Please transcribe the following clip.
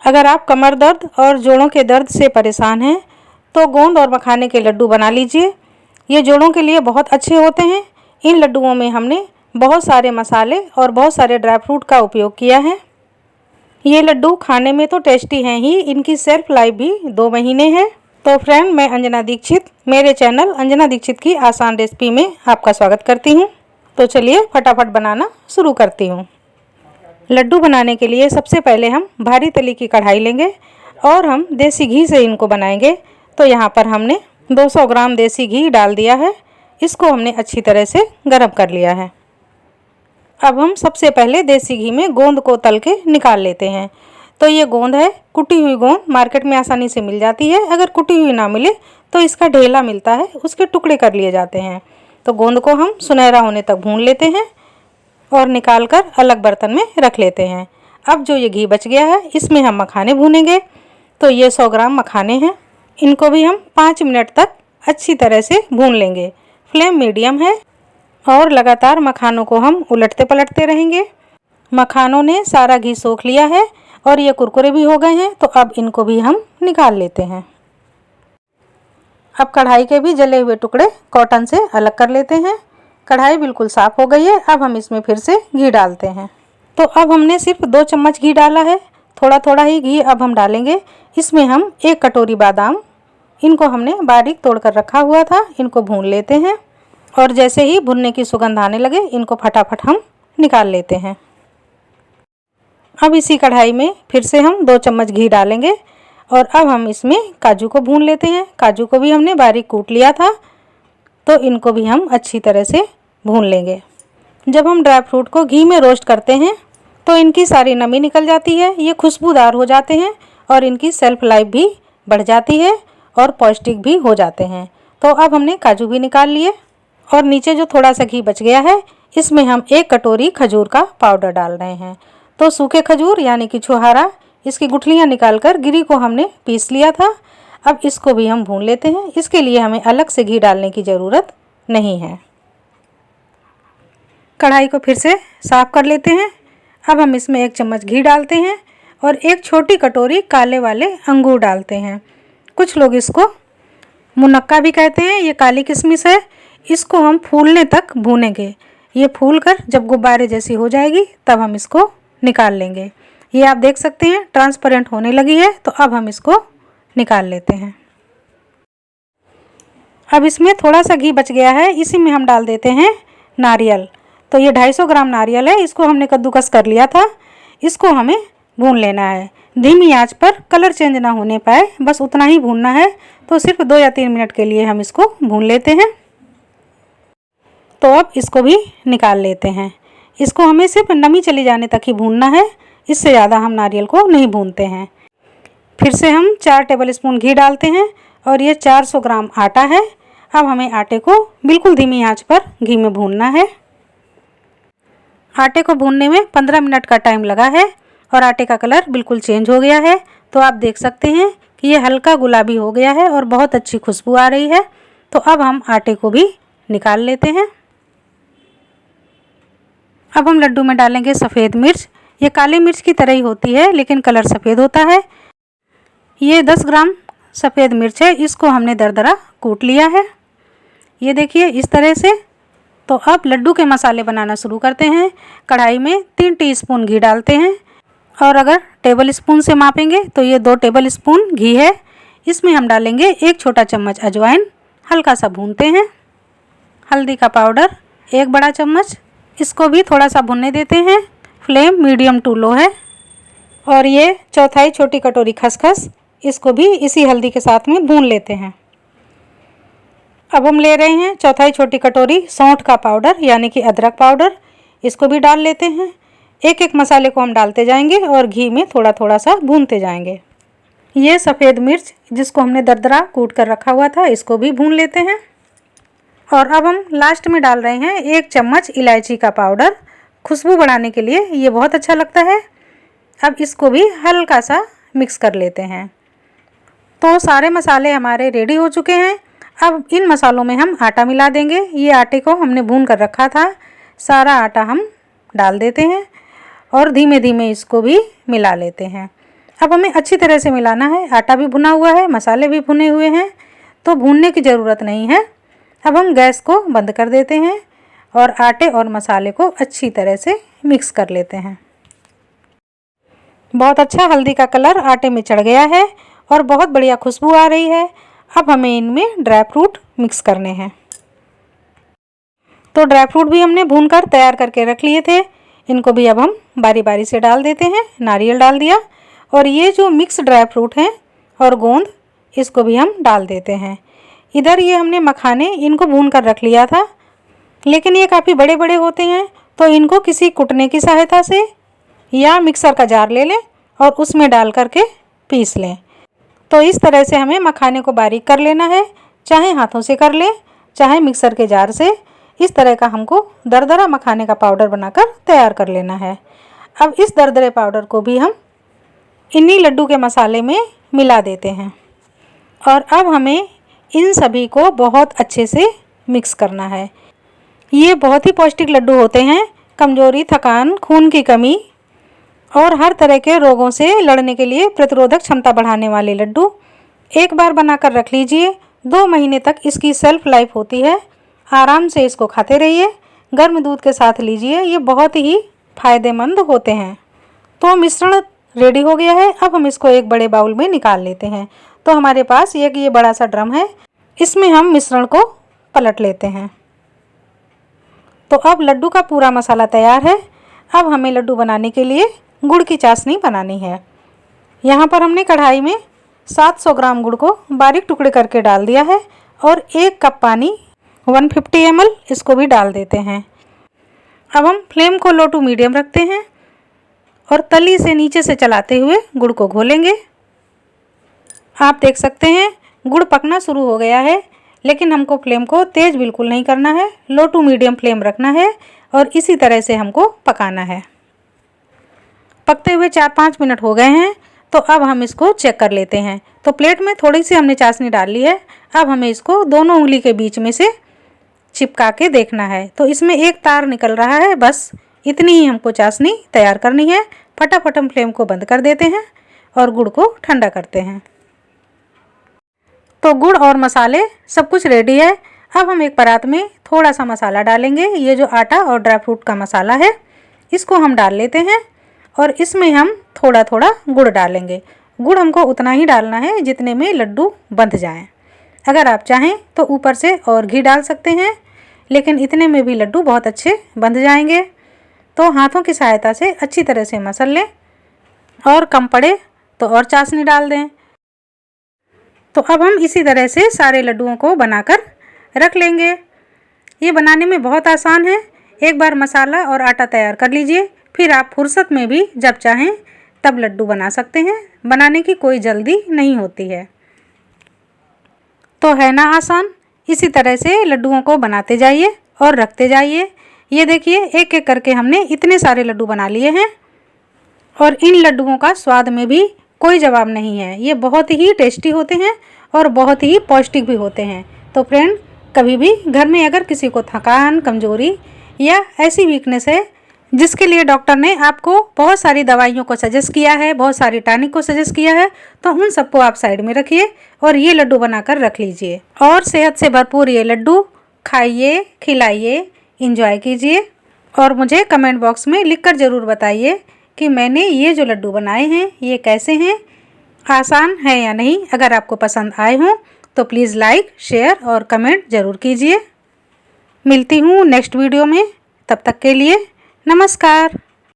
अगर आप कमर दर्द और जोड़ों के दर्द से परेशान हैं तो गोंद और मखाने के लड्डू बना लीजिए। ये जोड़ों के लिए बहुत अच्छे होते हैं। इन लड्डुओं में हमने बहुत सारे मसाले और बहुत सारे ड्राई फ्रूट का उपयोग किया है। ये लड्डू खाने में तो टेस्टी हैं ही, इनकी सेल्फ लाइफ भी 2 महीने है। तो फ्रेंड, मैं अंजना दीक्षित मेरे चैनल अंजना दीक्षित की आसान रेसिपी में आपका स्वागत करती हूँ। तो चलिए फटाफट बनाना शुरू करती हूँ। लड्डू बनाने के लिए सबसे पहले हम भारी तली की कढ़ाई लेंगे और हम देसी घी से इनको बनाएंगे। तो यहाँ पर हमने 200 ग्राम देसी घी डाल दिया है। इसको हमने अच्छी तरह से गर्म कर लिया है। अब हम सबसे पहले देसी घी में गोंद को तल के निकाल लेते हैं। तो ये गोंद है, कुटी हुई गोंद मार्केट में आसानी से मिल जाती है। अगर कुटी हुई ना मिले तो इसका ढेला मिलता है, उसके टुकड़े कर लिए जाते हैं। तो गोंद को हम सुनहरा होने तक भून लेते हैं और निकाल कर अलग बर्तन में रख लेते हैं। अब जो ये घी बच गया है इसमें हम मखाने भूनेंगे। तो ये 100 ग्राम मखाने हैं। इनको भी हम 5 मिनट तक अच्छी तरह से भून लेंगे। फ्लेम मीडियम है और लगातार मखानों को हम उलटते पलटते रहेंगे। मखानों ने सारा घी सोख लिया है और ये कुरकुरे भी हो गए हैं। तो अब इनको भी हम निकाल लेते हैं। अब कढ़ाई के भी जले हुए टुकड़े कॉटन से अलग कर लेते हैं। कढ़ाई बिल्कुल साफ़ हो गई है। अब हम इसमें फिर से घी डालते हैं। तो अब हमने सिर्फ 2 चम्मच घी डाला है। थोड़ा थोड़ा ही घी अब हम डालेंगे। इसमें हम 1 कटोरी बादाम, इनको हमने बारीक तोड़कर रखा हुआ था, इनको भून लेते हैं। और जैसे ही भुनने की सुगंध आने लगे इनको फटाफट हम निकाल लेते हैं। अब इसी कढ़ाई में फिर से हम 2 चम्मच घी डालेंगे और अब हम इसमें काजू को भून लेते हैं। काजू को भी हमने बारीक कूट लिया था। तो इनको भी हम अच्छी तरह से भून लेंगे। जब हम ड्राई फ्रूट को घी में रोस्ट करते हैं तो इनकी सारी नमी निकल जाती है, ये खुशबूदार हो जाते हैं और इनकी सेल्फ लाइफ भी बढ़ जाती है और पौष्टिक भी हो जाते हैं। तो अब हमने काजू भी निकाल लिए और नीचे जो थोड़ा सा घी बच गया है इसमें हम 1 कटोरी खजूर का पाउडर डाल रहे हैं। तो सूखे खजूर यानी कि छुहारा, इसकी गुठलियाँ निकाल कर गिरी को हमने पीस लिया था। अब इसको भी हम भून लेते हैं। इसके लिए हमें अलग से घी डालने की ज़रूरत नहीं है। कढ़ाई को फिर से साफ़ कर लेते हैं। अब हम इसमें 1 चम्मच घी डालते हैं और 1 छोटी कटोरी काले वाले अंगूर डालते हैं। कुछ लोग इसको मुनक्का भी कहते हैं। ये काली किशमिश है। इसको हम फूलने तक भूनेंगे। ये फूल कर जब गुब्बारे जैसी हो जाएगी तब हम इसको निकाल लेंगे। ये आप देख सकते हैं ट्रांसपेरेंट होने लगी है। तो अब हम इसको निकाल लेते हैं। अब इसमें थोड़ा सा घी बच गया है, इसी में हम डाल देते हैं नारियल। तो ये 250 ग्राम नारियल है। इसको हमने कद्दूकस कर लिया था। इसको हमें भून लेना है धीमी आंच पर, कलर चेंज ना होने पाए, बस उतना ही भूनना है। तो सिर्फ 2 या 3 मिनट के लिए हम इसको भून लेते हैं। तो अब इसको भी निकाल लेते हैं। इसको हमें सिर्फ नमी चली जाने तक ही भूनना है, इससे ज़्यादा हम नारियल को नहीं भूनते हैं। फिर से हम 4 टेबलस्पून घी डालते हैं और ये 400 ग्राम आटा है। अब हमें आटे को बिल्कुल धीमी आंच पर घी में भूनना है। आटे को भूनने में 15 मिनट का टाइम लगा है और आटे का कलर बिल्कुल चेंज हो गया है। तो आप देख सकते हैं कि ये हल्का गुलाबी हो गया है और बहुत अच्छी खुशबू आ रही है। तो अब हम आटे को भी निकाल लेते हैं। अब हम लड्डू में डालेंगे सफ़ेद मिर्च। ये काली मिर्च की तरह ही होती है लेकिन कलर सफ़ेद होता है। ये 10 ग्राम सफ़ेद मिर्च है। इसको हमने दरदरा कूट लिया है, ये देखिए इस तरह से। तो अब लड्डू के मसाले बनाना शुरू करते हैं। कढ़ाई में 3 टीस्पून घी डालते हैं और अगर टेबल स्पून से मापेंगे तो ये 2 टेबल स्पून घी है। इसमें हम डालेंगे 1 छोटा चम्मच अजवाइन, हल्का सा भूनते हैं। हल्दी का पाउडर 1 बड़ा चम्मच, इसको भी थोड़ा सा भुनने देते हैं। फ्लेम मीडियम टू लो है। और ये चौथाई छोटी कटोरी खसखस, इसको भी इसी हल्दी के साथ में भून लेते हैं। अब हम ले रहे हैं चौथाई छोटी कटोरी सौंठ का पाउडर यानी कि अदरक पाउडर, इसको भी डाल लेते हैं। एक एक मसाले को हम डालते जाएंगे और घी में थोड़ा थोड़ा सा भूनते जाएंगे। ये सफ़ेद मिर्च जिसको हमने दरदरा कूट कर रखा हुआ था, इसको भी भून लेते हैं। और अब हम लास्ट में डाल रहे हैं 1 चम्मच इलायची का पाउडर, खुशबू बढ़ाने के लिए ये बहुत अच्छा लगता है। अब इसको भी हल्का सा मिक्स कर लेते हैं। तो सारे मसाले हमारे रेडी हो चुके हैं। अब इन मसालों में हम आटा मिला देंगे। ये आटे को हमने भून कर रखा था, सारा आटा हम डाल देते हैं और धीमे धीमे इसको भी मिला लेते हैं। अब हमें अच्छी तरह से मिलाना है। आटा भी भुना हुआ है, मसाले भी भुने हुए हैं, तो भूनने की ज़रूरत नहीं है। अब हम गैस को बंद कर देते हैं और आटे और मसाले को अच्छी तरह से मिक्स कर लेते हैं। बहुत अच्छा हल्दी का कलर आटे में चढ़ गया है और बहुत बढ़िया खुशबू आ रही है। अब हमें इनमें ड्राई फ्रूट मिक्स करने हैं। तो ड्राई फ्रूट भी हमने भूनकर तैयार करके रख लिए थे, इनको भी अब हम बारी बारी से डाल देते हैं। नारियल डाल दिया और ये जो मिक्स ड्राई फ्रूट हैं और गोंद, इसको भी हम डाल देते हैं। इधर ये हमने मखाने इनको भून कर रख लिया था, लेकिन ये काफ़ी बड़े बड़े होते हैं, तो इनको किसी कुटने की सहायता से या मिक्सर का जार ले लें और उसमें डाल करके पीस लें। तो इस तरह से हमें मखाने को बारीक कर लेना है, चाहे हाथों से कर लें चाहे मिक्सर के जार से। इस तरह का हमको दरदरा मखाने का पाउडर बनाकर तैयार कर लेना है। अब इस दरदरे पाउडर को भी हम इन्हीं लड्डू के मसाले में मिला देते हैं और अब हमें इन सभी को बहुत अच्छे से मिक्स करना है। ये बहुत ही पौष्टिक लड्डू होते हैं। कमजोरी, थकान, खून की कमी और हर तरह के रोगों से लड़ने के लिए प्रतिरोधक क्षमता बढ़ाने वाले लड्डू। एक बार बनाकर रख लीजिए, 2 महीने तक इसकी सेल्फ लाइफ होती है। आराम से इसको खाते रहिए, गर्म दूध के साथ लीजिए, ये बहुत ही फ़ायदेमंद होते हैं। तो मिश्रण रेडी हो गया है। अब हम इसको एक बड़े बाउल में निकाल लेते हैं। तो हमारे पास ये बड़ा सा ड्रम है, इसमें हम मिश्रण को पलट लेते हैं। तो अब लड्डू का पूरा मसाला तैयार है। अब हमें लड्डू बनाने के लिए गुड़ की चाशनी बनानी है। यहाँ पर हमने कढ़ाई में 700 ग्राम गुड़ को बारीक टुकड़े करके डाल दिया है और 1 कप पानी 150 ml इसको भी डाल देते हैं। अब हम फ्लेम को लो टू मीडियम रखते हैं और तली से नीचे से चलाते हुए गुड़ को घोलेंगे। आप देख सकते हैं गुड़ पकना शुरू हो गया है, लेकिन हमको फ्लेम को तेज़ बिल्कुल नहीं करना है, लो टू मीडियम फ्लेम रखना है और इसी तरह से हमको पकाना है। पकते हुए 4-5 मिनट हो गए हैं, तो अब हम इसको चेक कर लेते हैं। तो प्लेट में थोड़ी सी हमने चाशनी डाल ली है। अब हमें इसको दोनों उंगली के बीच में से चिपका के देखना है। तो इसमें एक तार निकल रहा है, बस इतनी ही हमको चाशनी तैयार करनी है। फटाफट हम फ्लेम को बंद कर देते हैं और गुड़ को ठंडा करते हैं। तो गुड़ और मसाले सब कुछ रेडी है। अब हम एक परात में थोड़ा सा मसाला डालेंगे। ये जो आटा और ड्राई फ्रूट का मसाला है, इसको हम डाल लेते हैं और इसमें हम थोड़ा थोड़ा गुड़ डालेंगे। गुड़ हमको उतना ही डालना है जितने में लड्डू बंध जाएं। अगर आप चाहें तो ऊपर से और घी डाल सकते हैं, लेकिन इतने में भी लड्डू बहुत अच्छे बंध जाएंगे। तो हाथों की सहायता से अच्छी तरह से मसल लें और कम पड़े तो और चाशनी डाल दें। तो अब हम इसी तरह से सारे लड्डुओं को बनाकर रख लेंगे। ये बनाने में बहुत आसान है। एक बार मसाला और आटा तैयार कर लीजिए, फिर आप फुर्सत में भी जब चाहें तब लड्डू बना सकते हैं। बनाने की कोई जल्दी नहीं होती है। तो है ना आसान। इसी तरह से लड्डुओं को बनाते जाइए और रखते जाइए। ये देखिए एक एक करके हमने इतने सारे लड्डू बना लिए हैं और इन लड्डुओं का स्वाद में भी कोई जवाब नहीं है। ये बहुत ही टेस्टी होते हैं और बहुत ही पौष्टिक भी होते हैं। तो फ्रेंड, कभी भी घर में अगर किसी को थकान, कमजोरी या ऐसी वीकनेस है जिसके लिए डॉक्टर ने आपको बहुत सारी दवाइयों को सजेस्ट किया है, बहुत सारी टॉनिक को सजेस्ट किया है, तो उन सबको आप साइड में रखिए और ये लड्डू बनाकर रख लीजिए और सेहत से भरपूर ये लड्डू खाइए, खिलाइए, एंजॉय कीजिए और मुझे कमेंट बॉक्स में लिखकर ज़रूर बताइए कि मैंने ये जो लड्डू बनाए हैं ये कैसे हैं, आसान है या नहीं। अगर आपको पसंद आए हों तो प्लीज़ लाइक, शेयर और कमेंट ज़रूर कीजिए। मिलती हूँ नेक्स्ट वीडियो में, तब तक के लिए नमस्कार।